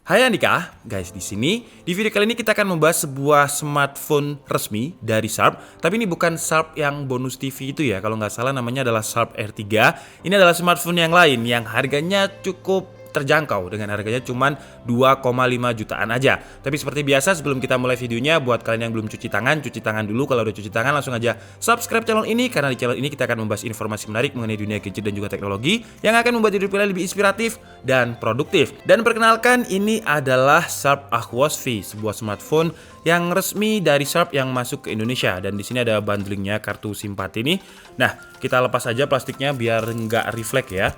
Hai Andika, guys di sini di video kali ini kita akan membahas sebuah smartphone resmi dari Sharp. Tapi ini bukan Sharp yang bonus TV itu ya, kalau nggak salah namanya adalah Sharp R3. Ini adalah smartphone yang lain yang harganya cukup terjangkau dengan harganya cuman 2,5 jutaan aja. Tapi seperti biasa sebelum kita mulai videonya, buat kalian yang belum cuci tangan dulu. Kalau udah cuci tangan langsung aja subscribe channel ini, karena di channel ini kita akan membahas informasi menarik mengenai dunia gadget dan juga teknologi yang akan membuat hidup kalian lebih inspiratif dan produktif. Dan perkenalkan, ini adalah Sharp Aquos V, sebuah smartphone yang resmi dari Sharp yang masuk ke Indonesia. Dan di sini ada bundlingnya kartu SIM 4 ini. Nah, kita lepas aja plastiknya biar nggak refleks ya.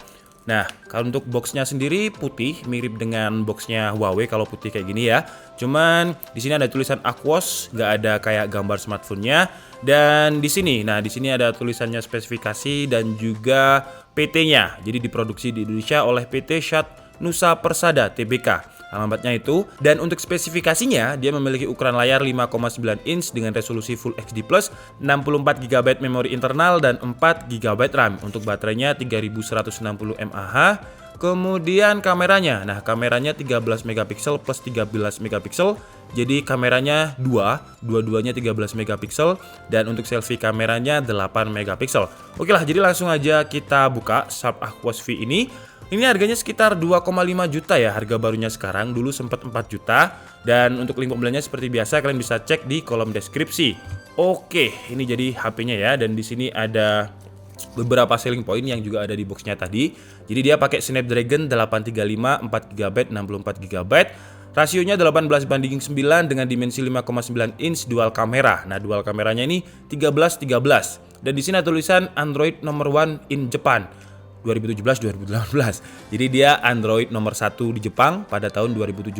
Nah, kalau untuk boxnya sendiri putih, mirip dengan boxnya Huawei kalau putih kayak gini ya. Cuman di sini ada tulisan Aquos, nggak ada kayak gambar smartphone-nya. Dan di sini, di sini ada tulisannya spesifikasi dan juga PT-nya. Jadi diproduksi di Indonesia oleh PT Shat Nusa Persada Tbk. Alamatnya itu. Dan untuk spesifikasinya, dia memiliki ukuran layar 5,9 inch dengan resolusi Full HD+, 64 GB memori internal dan 4 GB RAM. Untuk baterainya 3160 mAh. Kemudian kameranya, kameranya 13 megapiksel plus 13 megapiksel. Jadi kameranya dua-duanya 13 megapiksel, dan untuk selfie kameranya 8 megapiksel. Oke lah, jadi langsung aja kita buka Sharp Aquos V ini. Ini harganya sekitar 2,5 juta ya harga barunya sekarang, dulu sempat 4 juta. Dan untuk link pembeliannya seperti biasa kalian bisa cek di kolom deskripsi. Oke, ini jadi HP-nya ya, dan di sini ada beberapa selling point yang juga ada di boxnya tadi. Jadi dia pakai Snapdragon 835 4GB 64GB. Rasionya 18:9 dengan dimensi 5,9 inch dual kamera. Nah, dual kameranya ini 13-13. Dan di sini ada tulisan Android nomor 1 in Japan 2017-2018. Jadi dia Android nomor 1 di Jepang pada tahun 2017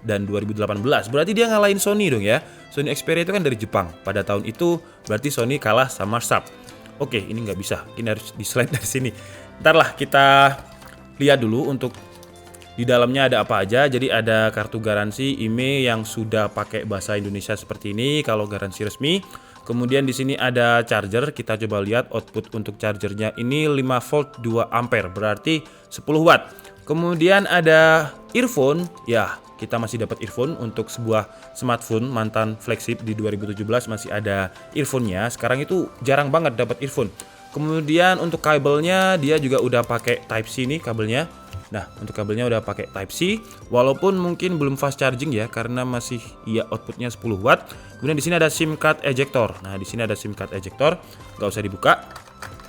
dan 2018. Berarti dia ngalahin Sony dong ya. Sony Xperia itu kan dari Jepang. Pada tahun itu berarti Sony kalah sama Sharp. Oke, ini nggak bisa. Ini harus di slide dari sini. Ntar lah kita lihat dulu untuk di dalamnya ada apa aja. Jadi ada kartu garansi IMEI yang sudah pakai bahasa Indonesia seperti ini kalau garansi resmi. Kemudian di sini ada charger. Kita coba lihat output untuk chargernya ini 5 volt 2 ampere, berarti 10 watt. Kemudian ada earphone. Ya, kita masih dapat earphone untuk sebuah smartphone mantan flagship di 2017 masih ada earphone-nya. Sekarang itu jarang banget dapat earphone. Kemudian untuk kabelnya dia juga udah pakai Type-C nih kabelnya. Nah, untuk kabelnya udah pakai Type-C, walaupun mungkin belum fast charging ya, karena masih outputnya 10 watt. Kemudian di sini ada SIM card ejector. Nah, di sini ada SIM card ejector, nggak usah dibuka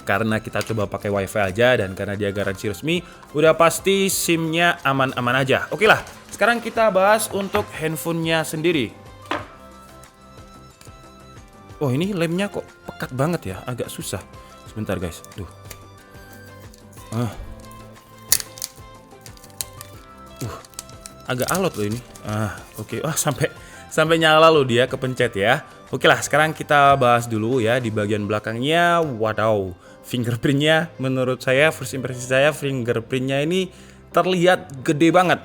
karena kita coba pakai WiFi aja, dan karena dia garansi resmi, udah pasti SIM-nya aman-aman aja. Oke lah, sekarang kita bahas untuk handphonenya sendiri. Oh, ini lemnya kok pekat banget ya, agak susah. Sebentar guys, tuh. Agak alot loh ini. Oke. Sampai nyala loh dia, kepencet ya. Oke lah, sekarang kita bahas dulu ya di bagian belakangnya. Wadaw, fingerprintnya menurut saya, first impression saya, fingerprintnya ini terlihat gede banget.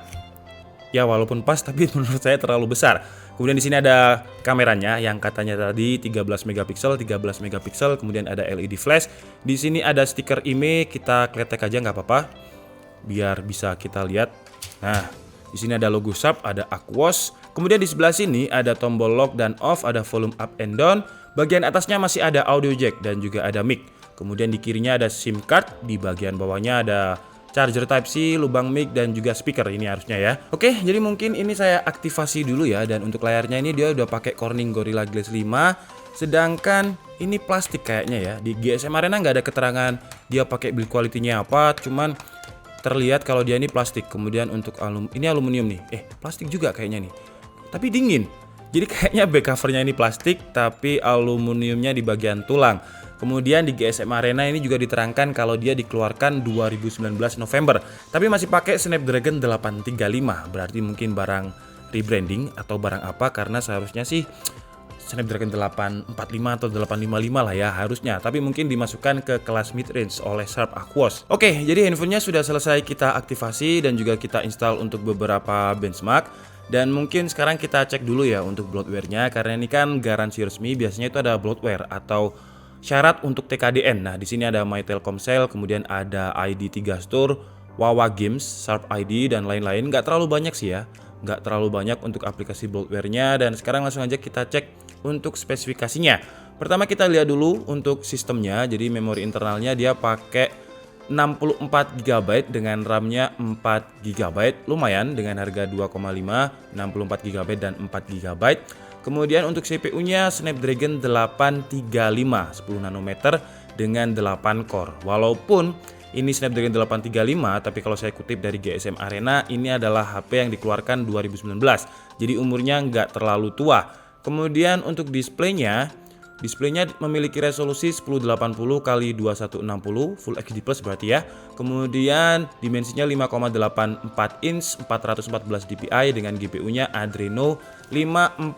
Ya walaupun pas, tapi menurut saya terlalu besar. Kemudian di sini ada kameranya yang katanya tadi 13 megapiksel, kemudian ada LED flash. Di sini ada stiker IMEI, kita kletek aja nggak apa-apa biar bisa kita lihat. Nah, di sini ada logo Sharp, ada Aquos. Kemudian di sebelah sini ada tombol lock dan off, ada volume up and down. Bagian atasnya masih ada audio jack dan juga ada mic. Kemudian di kirinya ada SIM card, di bagian bawahnya ada charger Type-C, lubang mic dan juga speaker ini harusnya ya. Oke, jadi mungkin ini saya aktivasi dulu ya, dan untuk layarnya ini dia udah pakai Corning Gorilla Glass 5. Sedangkan ini plastik kayaknya ya. Di GSM Arena nggak ada keterangan dia pakai build quality-nya apa, cuman terlihat kalau dia ini plastik. Kemudian untuk ini aluminium nih. Plastik juga kayaknya nih. Tapi dingin. Jadi kayaknya back covernya ini plastik, tapi aluminiumnya di bagian tulang. Kemudian di GSM Arena ini juga diterangkan kalau dia dikeluarkan 2019 November. Tapi masih pakai Snapdragon 835. Berarti mungkin barang rebranding atau barang apa, karena seharusnya sih Snapdragon 845 atau 855 lah ya harusnya, tapi mungkin dimasukkan ke kelas mid-range oleh Sharp Aquos. Oke, jadi handphonenya sudah selesai kita aktivasi dan juga kita install untuk beberapa benchmark. Dan mungkin sekarang kita cek dulu ya untuk bloatware-nya, karena ini kan garansi resmi, biasanya itu ada bloatware atau syarat untuk TKDN. Nah, di sini ada My Telkomsel, kemudian ada ID 3 Store, Wawa Games, Sharp ID, dan lain-lain. Nggak terlalu banyak sih ya, nggak terlalu banyak untuk aplikasi bloatware-nya. Dan sekarang langsung aja kita cek untuk spesifikasinya. Pertama kita lihat dulu untuk sistemnya. Jadi memori internalnya dia pakai 64 GB dengan RAM-nya 4 GB. Lumayan dengan harga 2,5, 64 GB dan 4 GB. Kemudian untuk CPU-nya Snapdragon 835 10 nanometer dengan 8 core. Walaupun ini Snapdragon 835, tapi kalau saya kutip dari GSM Arena, ini adalah HP yang dikeluarkan 2019. Jadi umurnya nggak terlalu tua. Kemudian untuk displaynya memiliki resolusi 1080 x 2160 Full HD Plus berarti ya. Kemudian dimensinya 5,84 inch 414 dpi dengan GPU-nya Adreno 540.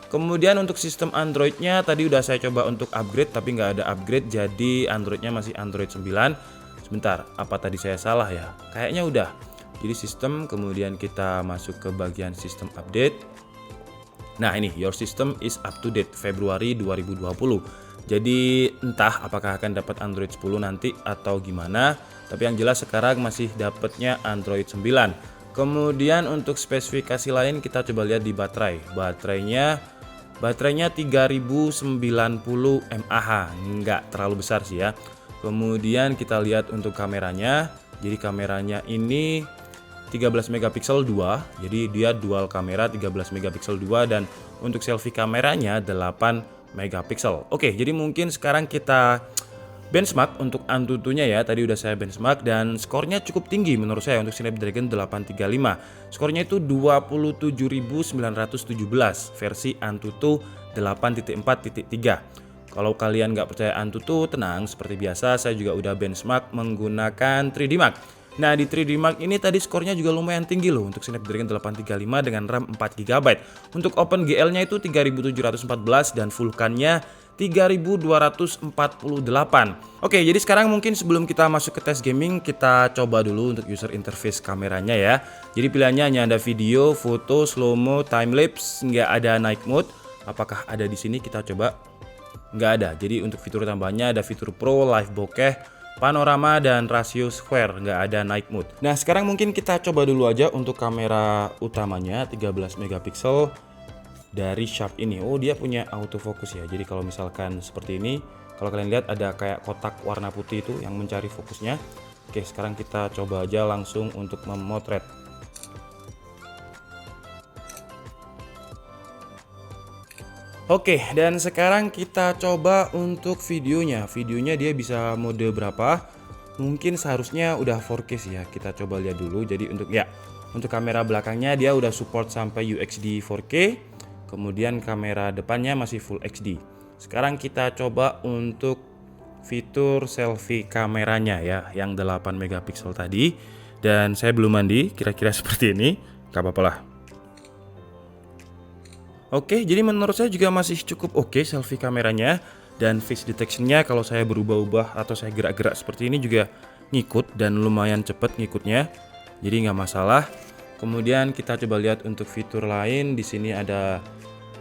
Kemudian untuk sistem Android-nya tadi udah saya coba untuk upgrade tapi nggak ada upgrade, jadi Android-nya masih Android 9. Sebentar, apa tadi saya salah ya? Kayaknya udah. Jadi sistem, kemudian kita masuk ke bagian sistem update. Nah ini, your system is up to date Februari 2020. Jadi entah apakah akan dapat Android 10 nanti atau gimana. Tapi yang jelas sekarang masih dapatnya Android 9. Kemudian untuk spesifikasi lain kita coba lihat di baterai. Baterainya 3090 mAh, nggak terlalu besar sih ya. Kemudian kita lihat untuk kameranya. Jadi kameranya ini 13 megapiksel 2, jadi dia dual kamera 13 megapiksel 2, dan untuk selfie kameranya 8 megapiksel. Oke, jadi mungkin sekarang kita benchmark untuk Antutunya ya. Tadi udah saya benchmark dan skornya cukup tinggi menurut saya untuk Snapdragon 835. Skornya itu 27.917 versi Antutu 8.4.3. Kalau kalian nggak percaya Antutu, tenang, seperti biasa saya juga udah benchmark menggunakan 3D Mark. Nah di 3D Mark ini tadi skornya juga lumayan tinggi loh untuk Snapdragon 835 dengan RAM 4 GB. Untuk OpenGL-nya itu 3714 dan Vulkan-nya 3248. Oke, jadi sekarang mungkin sebelum kita masuk ke tes gaming, kita coba dulu untuk user interface kameranya ya. Jadi pilihannya hanya ada video, foto, slow-mo, time-lapse, nggak ada night mode. Apakah ada di sini? Kita coba. Nggak ada. Jadi untuk fitur tambahnya ada fitur Pro, Live Bokeh, panorama, dan rasio square, nggak ada night mode. Nah sekarang mungkin kita coba dulu aja untuk kamera utamanya 13 megapiksel dari Sharp ini. Oh dia punya autofocus ya, jadi kalau misalkan seperti ini, kalau kalian lihat ada kayak kotak warna putih itu yang mencari fokusnya. Oke, sekarang kita coba aja langsung untuk memotret. Oke, dan sekarang kita coba untuk videonya. Videonya dia bisa mode berapa? Mungkin seharusnya udah 4K sih ya. Kita coba lihat dulu. Jadi untuk kamera belakangnya dia udah support sampai UHD 4K. Kemudian kamera depannya masih Full HD. Sekarang kita coba untuk fitur selfie kameranya ya, yang 8 megapiksel tadi. Dan saya belum mandi, kira-kira seperti ini. Gak apa-apa lah. Oke, jadi menurut saya juga masih cukup oke selfie kameranya, dan face detectionnya kalau saya berubah-ubah atau saya gerak-gerak seperti ini juga ngikut dan lumayan cepet ngikutnya, jadi nggak masalah. Kemudian kita coba lihat untuk fitur lain. Di sini ada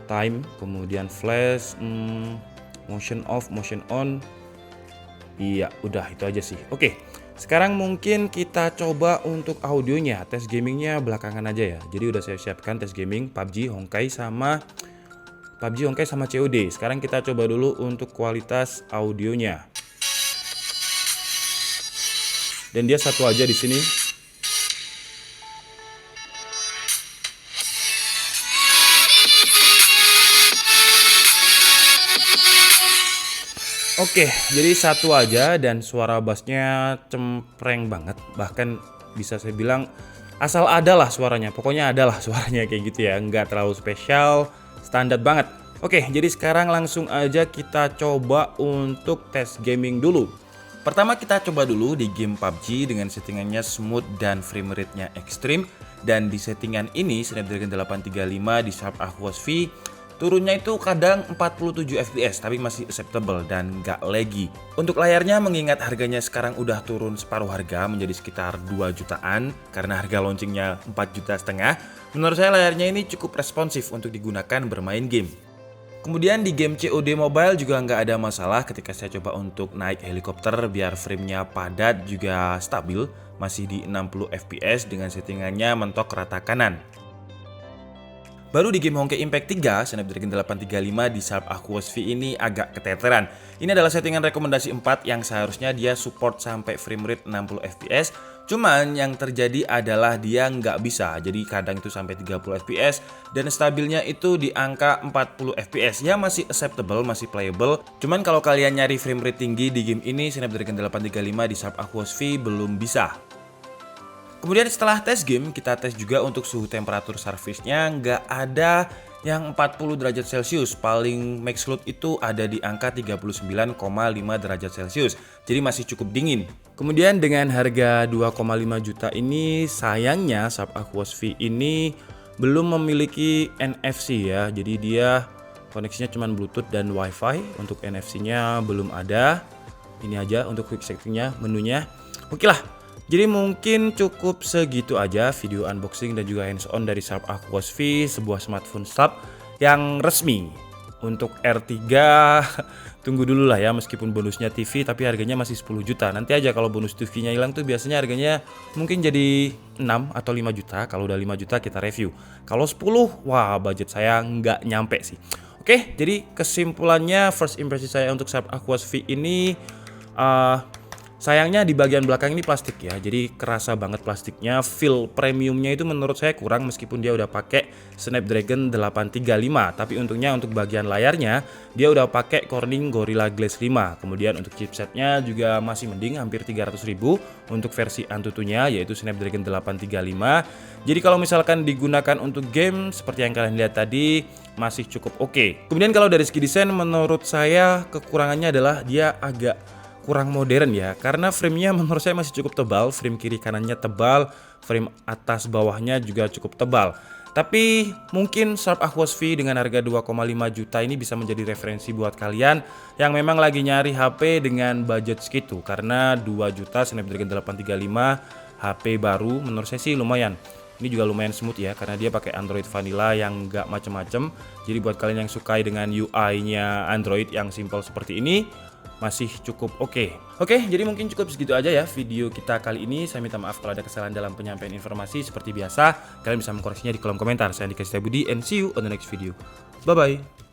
time, kemudian flash, motion off, motion on. Iya, udah itu aja sih. Oke. Sekarang mungkin kita coba untuk audionya. Tes gamingnya belakangan aja ya. Jadi udah saya siapkan tes gaming PUBG, Honkai sama COD. Sekarang kita coba dulu untuk kualitas audionya. Dan dia satu aja di sini. Oke, jadi satu aja dan suara bassnya cempreng banget. Bahkan bisa saya bilang asal ada lah suaranya. Pokoknya ada lah suaranya kayak gitu ya. Nggak terlalu spesial, standar banget. Oke, jadi sekarang langsung aja kita coba untuk tes gaming dulu. Pertama kita coba dulu di game PUBG dengan settingannya smooth dan frame rate-nya ekstrim. Dan di settingan ini Snapdragon 835 di Sharp Aquos V turunnya itu kadang 47 fps tapi masih acceptable dan nggak laggy. Untuk layarnya mengingat harganya sekarang udah turun separuh harga menjadi sekitar 2 jutaan karena harga launchingnya 4,5 juta. Menurut saya layarnya ini cukup responsif untuk digunakan bermain game. Kemudian di game COD Mobile juga nggak ada masalah ketika saya coba untuk naik helikopter biar framenya padat juga stabil, masih di 60 fps dengan settingannya mentok rata kanan. Baru di game Honkai Impact 3, Snapdragon 835 di Sharp Aquos V ini agak keteteran. Ini adalah settingan rekomendasi 4 yang seharusnya dia support sampai frame rate 60 fps. Cuman yang terjadi adalah dia nggak bisa, jadi kadang itu sampai 30 fps dan stabilnya itu di angka 40 fps. Ya masih acceptable, masih playable. Cuman kalau kalian nyari frame rate tinggi di game ini, Snapdragon 835 di Sharp Aquos V belum bisa. Kemudian setelah tes game, kita tes juga untuk suhu temperatur surface-nya nggak ada yang 40 derajat Celcius. Paling max load itu ada di angka 39,5 derajat Celcius. Jadi masih cukup dingin. Kemudian dengan harga 2,5 juta ini, sayangnya Sharp Aquos V ini belum memiliki NFC ya. Jadi dia koneksinya cuma Bluetooth dan Wi-Fi. Untuk NFC-nya belum ada. Ini aja untuk quick setting-nya, menunya. Oke lah. Jadi mungkin cukup segitu aja video unboxing dan juga hands on dari Sharp Aquos V, sebuah smartphone Sharp yang resmi. Untuk R3 tunggu dulu lah ya, meskipun bonusnya TV tapi harganya masih 10 juta. Nanti aja kalau bonus TV-nya hilang tuh biasanya harganya mungkin jadi 6 atau 5 juta. Kalau udah 5 juta kita review. Kalau 10, wah budget saya nggak nyampe sih. Oke, jadi kesimpulannya first impression saya untuk Sharp Aquos V ini sayangnya di bagian belakang ini plastik ya, jadi kerasa banget plastiknya. Feel premiumnya itu menurut saya kurang meskipun dia udah pakai Snapdragon 835. Tapi untungnya untuk bagian layarnya dia udah pakai Corning Gorilla Glass 5. Kemudian untuk chipsetnya juga masih mending, hampir 300.000 untuk versi Antutunya yaitu Snapdragon 835. Jadi kalau misalkan digunakan untuk game seperti yang kalian lihat tadi masih cukup oke. Kemudian kalau dari segi desain menurut saya kekurangannya adalah dia agak kurang modern ya, karena framenya menurut saya masih cukup tebal. Frame kiri kanannya tebal, frame atas bawahnya juga cukup tebal. Tapi mungkin Sharp Aquos V dengan harga 2,5 juta ini bisa menjadi referensi buat kalian yang memang lagi nyari HP dengan budget segitu. Karena 2 juta Snapdragon 835 HP baru menurut saya sih lumayan. Ini juga lumayan smooth ya, karena dia pakai Android vanilla yang nggak macem-macem. Jadi buat kalian yang suka dengan UI-nya Android yang simple seperti ini, masih cukup oke. Oke, jadi mungkin cukup segitu aja ya video kita kali ini. Saya minta maaf kalau ada kesalahan dalam penyampaian informasi. Seperti biasa, kalian bisa mengkoreksinya di kolom komentar. Saya Andika Setiabudi and see you on the next video. Bye-bye.